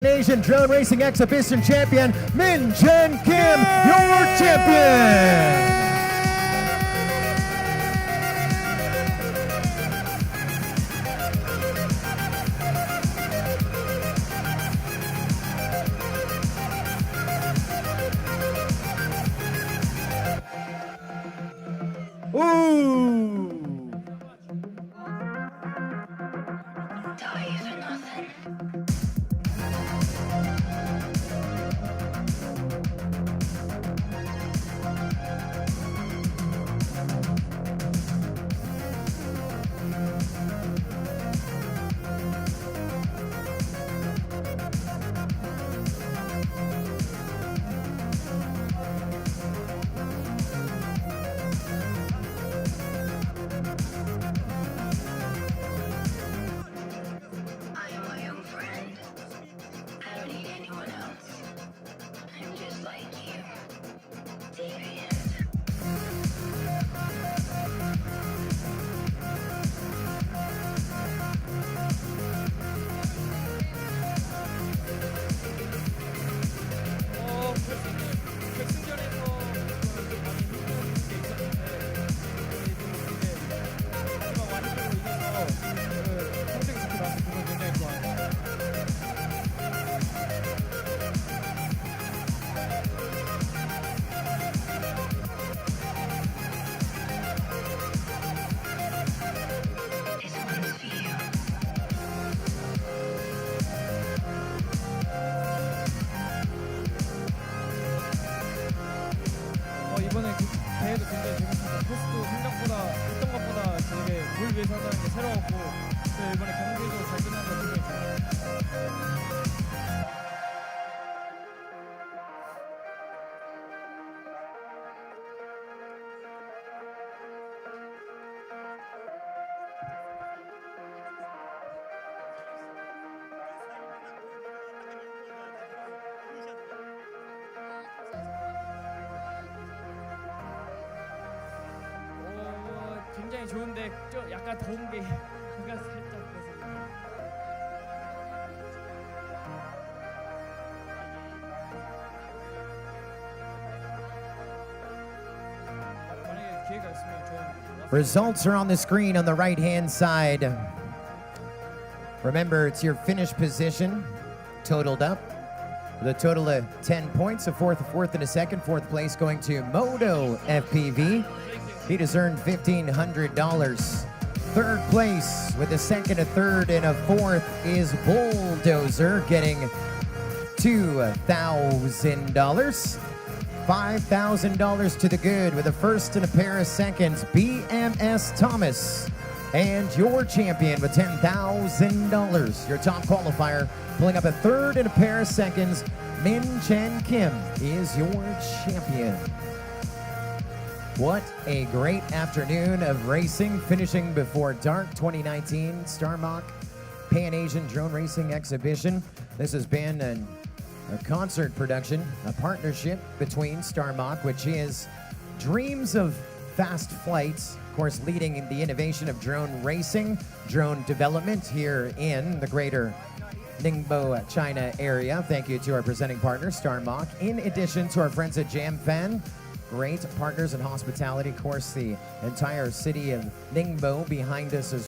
Asian Drone Racing Exhibition Champion, MinChan Kim, your champion! Ooh! Die for nothing. I am my own friend. I don't need anyone else. I'm just like you. Deviant. 결승전에서 좀 많이 힘든 게 있었는데 마지막 완승으로 이겨서 성적이 좋게 나와서 그건 굉장히 좋아요. This one's for you. 이번에 그 대회도 굉장히 재밌습니다. 코스도 생각보다 했던 것보다 되게 물 위에서 한다는 게 새로웠고 또 이번에 경기도 잘 끝난 거 굉장히 좋아요. 굉장히 좋은데 좀 약간 더운 게 비가 살짝 그래서 만약에 기회가 있으면 좋은 Results are on the screen on the right-hand side. Remember, it's your finish position totaled up with a total of 10 points, a fourth, and a second. Fourth place going to Moto FPV. He just earned $1,500. Third place with a second, a third, and a fourth is Bulldozer getting $2,000. $5,000 to the good with a first and a pair of seconds, BMS Thomas. And your champion with $10,000. Your top qualifier pulling up a third and a pair of seconds, MinChan Kim is your champion. What a great afternoon of racing, finishing before dark 2019 Starmach Pan-Asian Drone Racing Exhibition. This has been a concert production, a partnership between Starmach, which is dreams of fast flights, of course, leading the innovation of drone racing, drone development here in the greater Ningbo, China area. Thank you to our presenting partner, Starmach. In addition to our friends at Jamfan, great partners in hospitality. Of course, the entire city of Ningbo behind us as